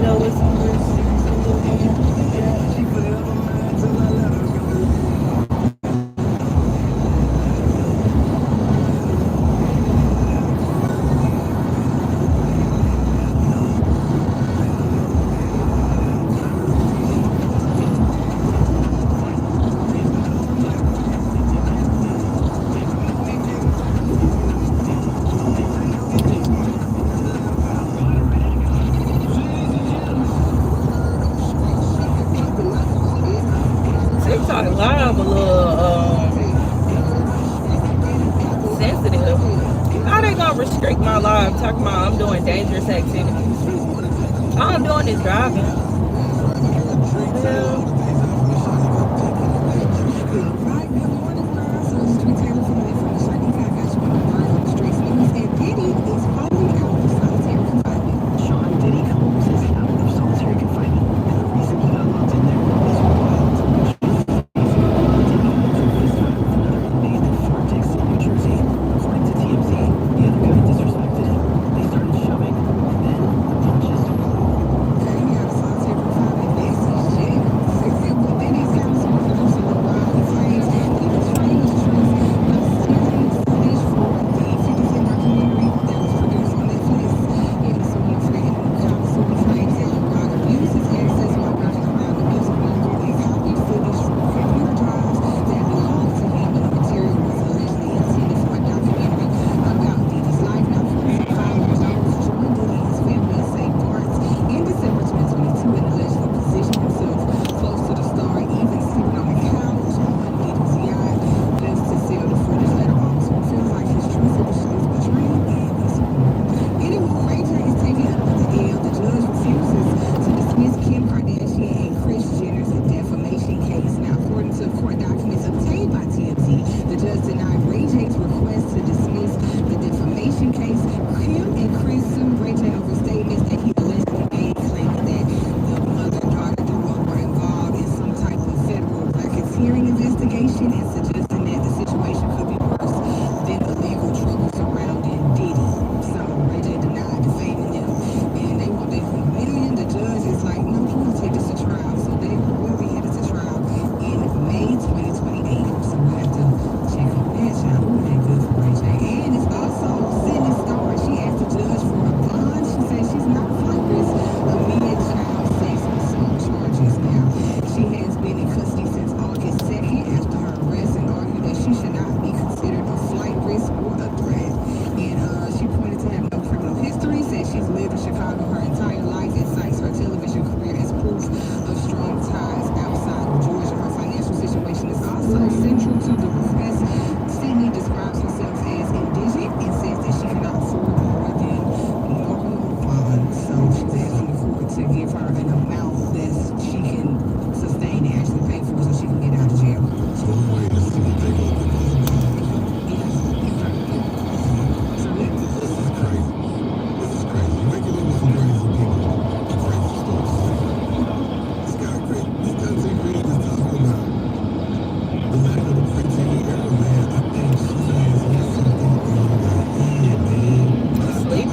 tomato with some grits. TikTok live a little sensitive. How they gonna restrict my live talking about I'm doing dangerous activities? All I'm doing is driving.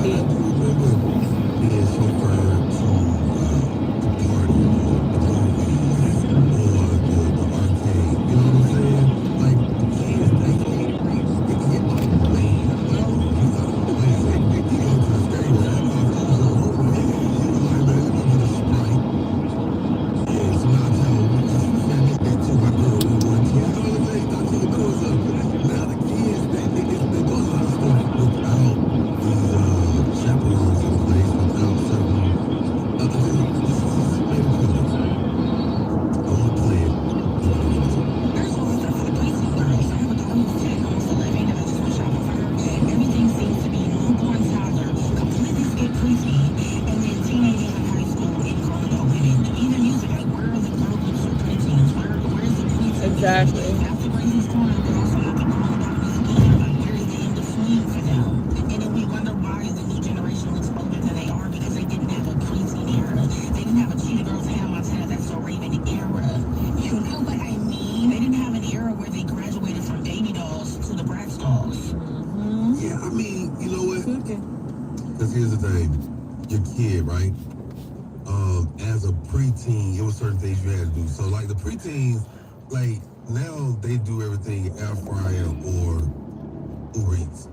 Yeah. Exactly. Yeah, I mean, you know what? Because here's the thing, your kid, right? as a preteen, it was certain things you had to do. So like the preteens, like now they do everything air fryer or Uber Eats,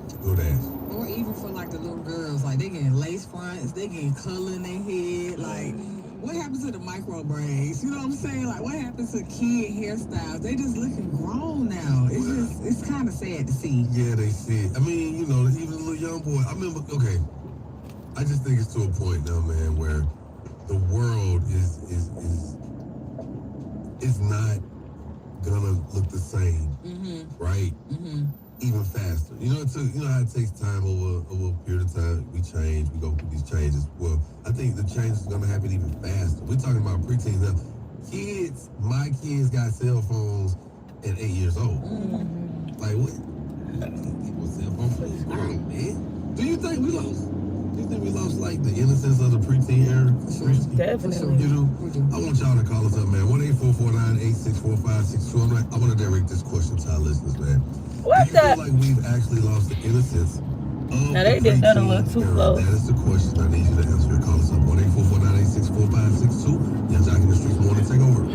DoorDash. Or even for like the little girls, like they getting lace fronts, they getting color in their head. Like, what happens to the micro braids? You know what I'm saying? Like, what happens to kid hairstyles? They just looking grown now. It's kind of sad to see. Yeah, they see it. I mean, you know, even a little young boy. I remember. Okay, I just think it's to a point now, man, where the world is not gonna look the same, right? Even faster. You know, you know how it takes time over a period of time. We change, we go through these changes. Well, I think the change is gonna happen even faster. We're talking about preteens now. Kids, my kids got cell phones at 8 years old. Like what? People cell phone phones, man. Do you think we lost? Do you think we lost like the innocence of the preteen era? Definitely. You know, I want y'all to call us up, man. 1-844-986-4562. I want to direct this question to our listeners, man. Do What you feel the? like we've actually lost the innocence of Now the they did that a preteen little too era? close. That is the question I need you to answer. Call us up. 1-844-986-4562. Young Jock in the Streets Morning Takeover.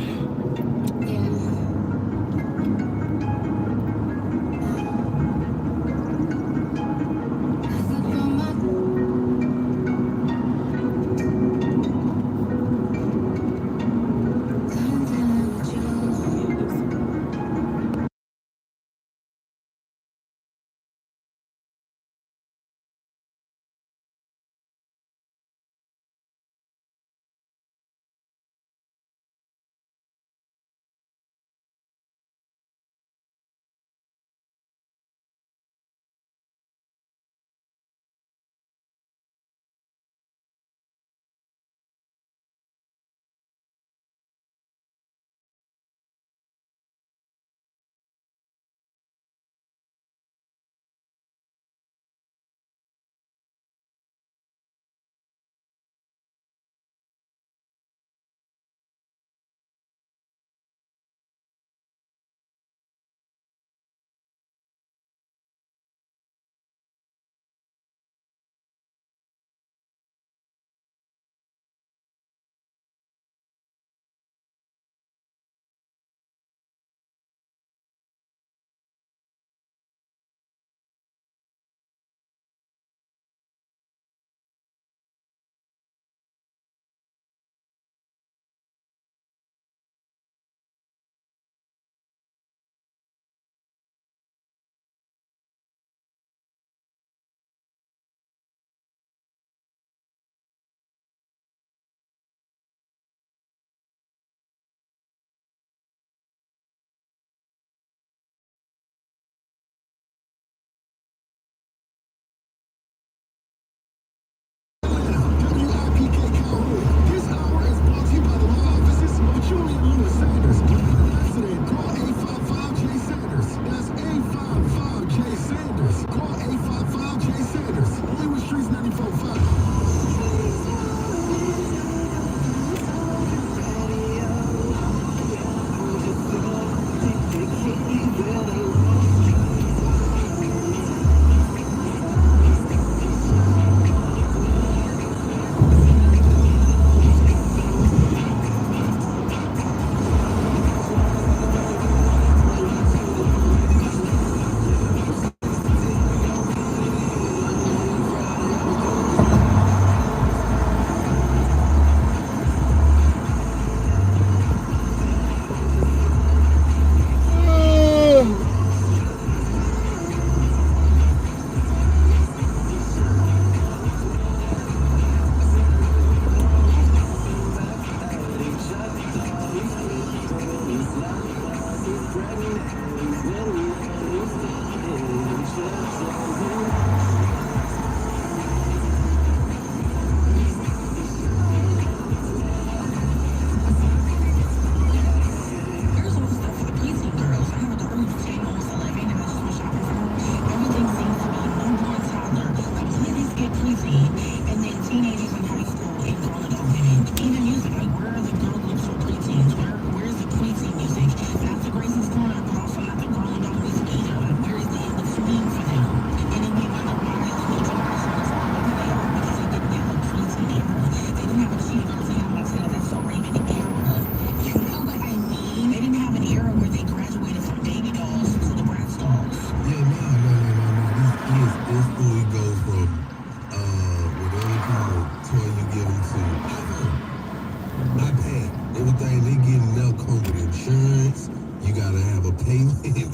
everything they getting now come with insurance. You gotta have a payment. You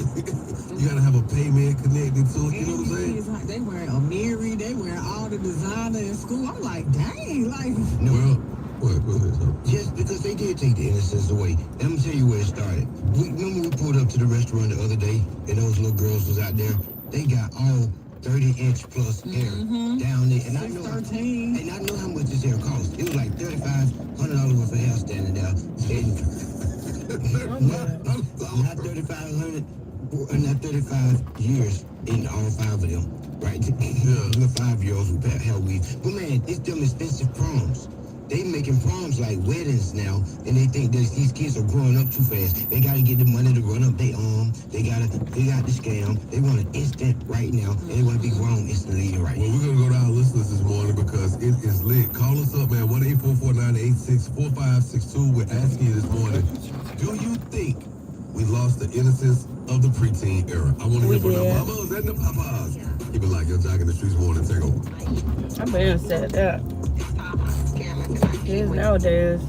gotta have a payment connected to it. You know what I'm saying? It's like they wearing a mirror, they wearing all the designer in school. I'm like, dang, like. No. Well, what? Go ahead, so. Just because they did take the innocence away. I'm gonna tell you where it started. Remember we pulled up to the restaurant the other day, and those little girls was out there. They got all 30-inch plus hair down there, and I know how much this hair cost. It was like $3,500 worth of hair standing there. Not 3,500, not 35 years in all 5 of them, right? The 5-year-olds with hair weave. But man, it's them expensive proms. They making proms like weddings now, and they think that these kids are growing up too fast. They gotta get the money to run up their arm. They got the scam. They want it instant right now, and they want to be grown instantly right now. Well, we're gonna go to our listeners this morning because it is lit. Call us up, man. 1-844-986-4562. We're asking you this morning: do you think we lost the innocence of the preteen era? I want to hear from the mamas and the papas. Keep it like your Jack in the Streets morning. Take over. I been said that. Kids nowadays.